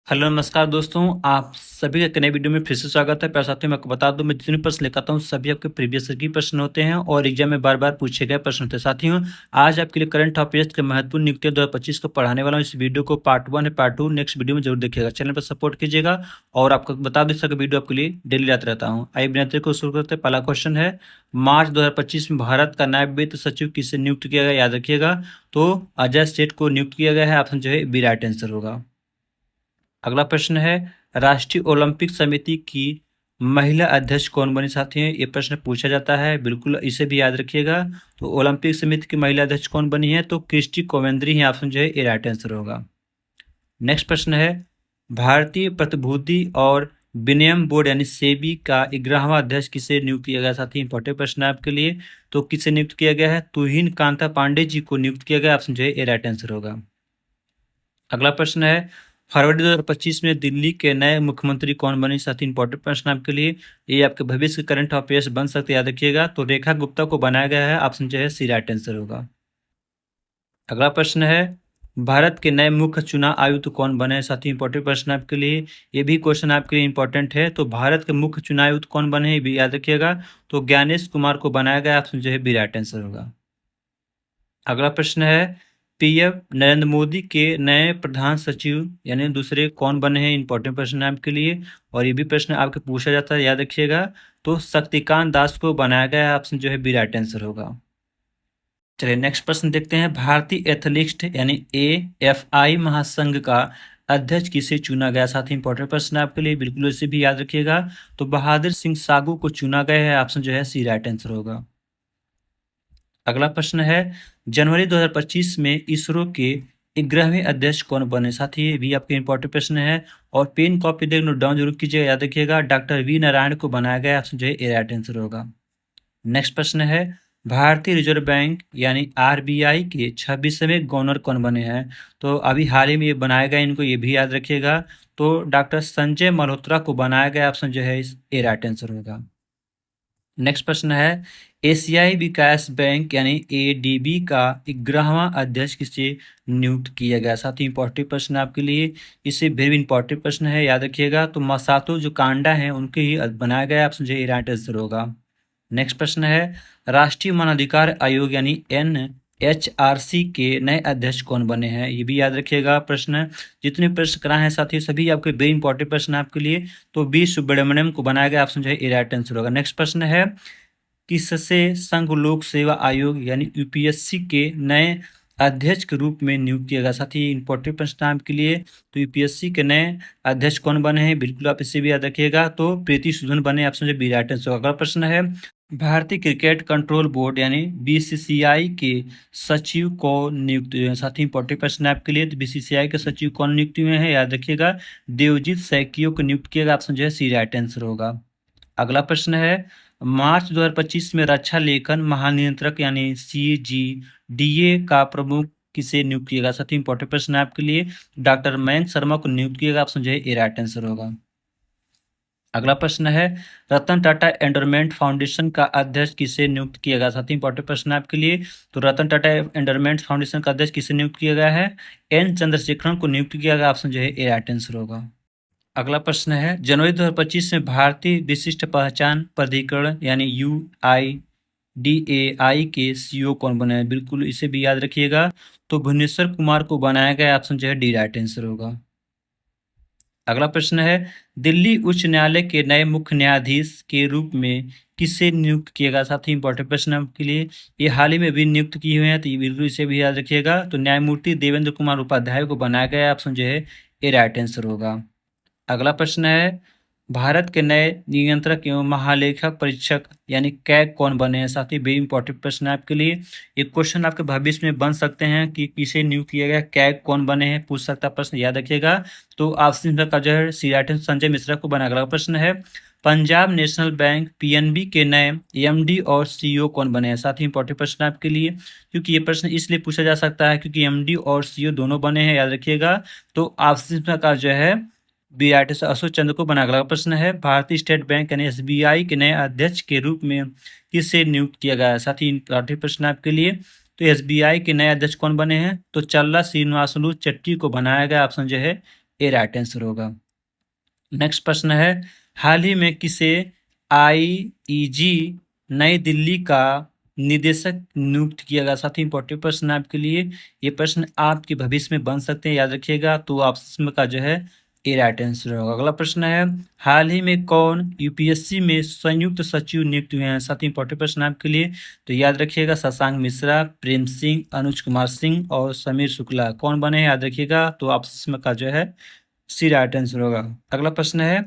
Hello नमस्कार दोस्तों, आप सभी का एक नए वीडियो में फिर से स्वागत है। प्यारे साथियों, मैं आपको बता दूं, मैं जितने प्रश्न लेकर आता हूं सभी आपके प्रीवियस ईयर के प्रश्न होते हैं और एग्जाम में बार बार पूछे गए प्रश्न होते हैं। साथियों, आज आपके लिए करंट अफेयर्स के महत्वपूर्ण नियुक्तियां 2025 को पढ़ाने वाला हूं। इस वीडियो को पार्ट 1 है, पार्ट 2 नेक्स्ट वीडियो में जरूर देखिएगा। चैनल पर सपोर्ट कीजिएगा और आपको बता दें सर वीडियो आपके लिए डेली आते रहता हूँ। आइए बिना देरी को शुरू करते हैं। पहला क्वेश्चन है, मार्च 2025 में भारत का नायब वित्त सचिव किसे नियुक्त किया गया? याद रखिएगा, तो अजय सेठ को नियुक्त किया गया है। ऑप्शन जो है बी राइट आंसर होगा। अगला प्रश्न है, राष्ट्रीय ओलंपिक समिति की महिला अध्यक्ष कौन बनी? साथी हैं, ये प्रश्न पूछा जाता है, बिल्कुल इसे भी याद रखिएगा। तो ओलंपिक समिति की महिला अध्यक्ष कौन बनी है? तो क्रिस्टी कोवेंद्री है। ऑप्शन जो है ये राइट आंसर होगा। नेक्स्ट प्रश्न है, भारतीय प्रतिभूति और विनिमय बोर्ड यानी सेबी का 11वां अध्यक्ष किसे नियुक्त किया गया? साथी इंपॉर्टेंट प्रश्न है आपके लिए। तो किसे नियुक्त किया गया है? तुहिन कांता पांडे जी को नियुक्त किया गया। ऑप्शन जो है ये राइट आंसर होगा। अगला प्रश्न है, फरवरी 2025 में दिल्ली के नए मुख्यमंत्री कौन बने? साथी इंपॉर्टेंट प्रश्न आपके लिए, ये आपके भविष्य के करंट अफेयर्स बन सकते हैं, याद रखिएगा। तो रेखा गुप्ता को बनाया गया है। ऑप्शन जो है सी राइट आंसर होगा। अगला प्रश्न है, भारत के नए मुख्य चुनाव आयुक्त कौन बने? साथी इंपॉर्टेंट प्रश्न आपके लिए, ये भी क्वेश्चन आपके लिए इंपॉर्टेंट है। तो भारत के मुख्य चुनाव आयुक्त कौन बने हैं, ये भी याद रखिएगा। तो ज्ञानेश कुमार को बनाया गया। ऑप्शन जो है बी राइट आंसर होगा। अगला प्रश्न है, पीएम नरेंद्र मोदी के नए प्रधान सचिव यानी दूसरे कौन बने हैं? इंपॉर्टेंट प्रश्न है आपके लिए और ये भी प्रश्न आपके पूछा जाता है, याद रखिएगा। तो शक्तिकांत दास को बनाया गया है। ऑप्शन जो है बी राइट आंसर होगा। चलिए नेक्स्ट प्रश्न देखते हैं, भारतीय एथलीट यानी एएफआई महासंघ का अध्यक्ष किसे चुना गया? साथ ही इंपॉर्टेंट प्रश्न है आपके लिए, बिल्कुल इसे भी याद रखिएगा। तो बहादुर सिंह सागू को चुना गया है। ऑप्शन जो है सी राइट आंसर होगा। अगला प्रश्न है, जनवरी 2025 में इसरो के 11वें अध्यक्ष कौन बने? साथ ही भी आपके इंपॉर्टेंट प्रश्न है और पेन कॉपी देख नोट डाउन जरूर कीजिएगा, याद रखिएगा। डॉक्टर वी नारायण को बनाया गया। ऑप्शन जो है ए राइट आंसर होगा। नेक्स्ट प्रश्न है, भारतीय रिजर्व बैंक यानी आरबीआई के 26वें गवर्नर कौन बने हैं? तो अभी हाल ही में ये बनाया गया, इनको ये भी याद रखिएगा। तो डॉक्टर संजय मल्होत्रा को बनाया गया। ऑप्शन जो है ए राइट आंसर होगा। नेक्स्ट प्रश्न है, एशियाई विकास बैंक यानी एडीबी का 11वां अध्यक्ष किसे नियुक्त किया गया? साथ ही इंपॉर्टेंट प्रश्न आपके लिए, इसे वेरी इंपॉर्टेंट प्रश्न है, याद रखिएगा। तो मसातो जो कांडा है उनके ही बनाया गया। ऑप्शन जो राइट आंसर होगा। नेक्स्ट प्रश्न है, राष्ट्रीय मानवाधिकार आयोग यानी एनएचआरसी के नए अध्यक्ष कौन बने हैं? ये भी याद रखिएगा। प्रश्न जितने प्रश्न कराए हैं साथियों सभी आपके वेरी इंपॉर्टेंट प्रश्न आपके लिए। तो बी सुब्रमण्यम को बनाया गया। ऑप्शन जो है राइट आंसर होगा। नेक्स्ट प्रश्न है, किससे संघ लोक सेवा आयोग यानी यूपीएससी के नए अध्यक्ष के रूप में नियुक्त किया गया? साथ ही इंपॉर्टेंट प्रश्न आपके लिए। तो यूपीएससी के नए अध्यक्ष कौन बने हैं? बिल्कुल आप इसे भी याद रखिएगा। तो प्रीति सूदन बने। ऑप्शन जो बी राइट आंसर होगा। अगला प्रश्न है, भारतीय क्रिकेट कंट्रोल बोर्ड यानी बीसीसीआई के सचिव को नियुक्त हुए हैं? साथ ही इंपॉर्टेंट प्रश्न आपके लिए। तो बीसीसीआई के सचिव कौन नियुक्त हुए हैं? याद रखिएगा, देवजीत सैकियो को नियुक्त किया गया। ऑप्शन जो है सी राइट आंसर होगा। अगला प्रश्न है, मार्च 2025 में रक्षा लेखन महानियंत्रक यानी सीजीडीए का प्रमुख किसे नियुक्त किया गया? साथ ही इंपॉर्टेंट प्रश्न है आपके लिए, डॉक्टर मयंक शर्मा को नियुक्त किया गया। ऑप्शन जो है ए राइट आंसर होगा। अगला प्रश्न है, रतन टाटा एंडोरमेंट फाउंडेशन का अध्यक्ष किसे नियुक्त किया गया? साथ ही इंपॉर्टेंट प्रश्न है आपके लिए। तो रतन टाटा एंडोरमेंट फाउंडेशन का अध्यक्ष किसे नियुक्त किया गया है? एन चंद्रशेखरन को नियुक्त किया गया। ऑप्शन जो है ए राइट आंसर होगा। अगला प्रश्न है, जनवरी 2025 में भारतीय विशिष्ट पहचान प्राधिकरण यानी यूआईडीएआई के सीईओ कौन बने हैं? बिल्कुल इसे भी याद रखिएगा। तो भुवनेश्वर कुमार को बनाया गया। ऑप्शन जो है डी राइट आंसर होगा। अगला प्रश्न है, दिल्ली उच्च न्यायालय के नए मुख्य न्यायाधीश के रूप में किसे नियुक्त किया गया? साथ ही इंपॉर्टेंट प्रश्न आपके लिए, ये हाल ही में भी नियुक्त किए हुए हैं, तो ये बिल्कुल इसे भी याद रखिएगा। तो न्यायमूर्ति देवेंद्र कुमार उपाध्याय को बनाया गया। ऑप्शन जो है ए राइट आंसर होगा। अगला प्रश्न है, भारत के नए नियंत्रक एवं महालेखक परीक्षक यानी कैग कौन बने हैं? साथ ही वेरी इंपॉर्टेंट प्रश्न है आपके लिए। एक क्वेश्चन आपके भविष्य में बन सकते हैं कि किसे नियुक्त किया गया, कैग कौन बने हैं, पूछ सकता प्रश्न, याद रखिएगा। तो ऑप्शन का जो है सी राइट आंसर संजय मिश्रा को बना। अगला प्रश्न है, पंजाब नेशनल बैंक पीएनबी के नए एमडी और सीईओ कौन बने हैं? साथ ही इंपॉर्टेंट प्रश्न आपके लिए, क्योंकि ये प्रश्न इसलिए पूछा जा सकता है क्योंकि एमडी और सीईओ दोनों बने हैं, याद रखिएगा। तो ऑप्शन का जो है बी राइट आंसर अशोक चंद्र को बना। अगला प्रश्न है, भारतीय स्टेट बैंक यानी एसबीआई के नए अध्यक्ष के रूप में किसे नियुक्त किया गया है? साथ ही इंपॉर्टेंट प्रश्न आपके लिए। तो एसबीआई के नए अध्यक्ष कौन बने हैं? तो चल्ला श्रीनिवासलू चट्टी को बनाया गया। ऑप्शन जो है ये राइट आंसर होगा। नेक्स्ट प्रश्न है, हाल ही में किसे आईईजी नई दिल्ली का निदेशक नियुक्त किया गया? साथ ही इंपॉर्टेंट प्रश्न है आपके लिए, ये प्रश्न आपके भविष्य में बन सकते हैं, याद रखिएगा। तो ऑप्शन का जो है ए राइट आंसर होगा। अगला प्रश्न है, हाल ही में कौन यूपीएससी में संयुक्त सचिव नियुक्त हुए हैं? साथ ही इंपॉर्टेंट प्रश्न है आपके लिए, तो याद रखिएगा शशांक मिश्रा, प्रेम सिंह, अनुज कुमार सिंह और समीर शुक्ला कौन बने हैं, याद रखिएगा। तो ऑप्शन का जो है सी राइट आंसर होगा। अगला प्रश्न है,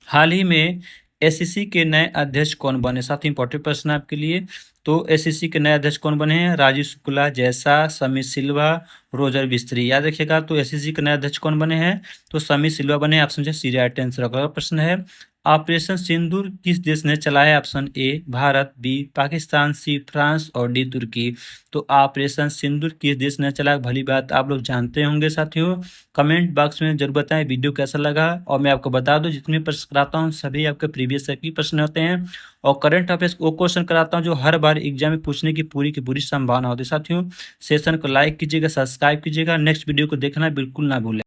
हाल ही में एसईसी के नए अध्यक्ष कौन बने? साथ ही इंपॉर्टेंट प्रश्न है आपके लिए, तो एसईसी के नए अध्यक्ष कौन बने हैं? राजीव शुक्ला, जैसा, समीर सिल्वा, रोजर बिस्त्री, याद रखिएगा। तो एसईसी के नए अध्यक्ष कौन बने हैं? तो समीर सिल्वा बने। ऑप्शन है सी राइट आंसर। अगला प्रश्न है, ऑपरेशन सिंदूर किस देश ने चलाया? Option A Bharat, B Pakistan, C France और डी तुर्की। तो ऑपरेशन सिंदूर किस देश ने चलाया? भली बात आप लोग जानते होंगे साथियों। कमेंट बॉक्स में जरूर बताएं वीडियो कैसा लगा। और मैं आपको बता दूं, जितने प्रश्न कराता हूं सभी आपके प्रीवियस ईयर के प्रश्न होते हैं और करंट अफेयर्स वो क्वेश्चन कराता हूं जो हर बार एग्जाम में पूछने की पूरी संभावना होती है। साथियों, सेशन को लाइक कीजिएगा, सब्सक्राइब कीजिएगा, नेक्स्ट वीडियो को देखना बिल्कुल ना भूलें।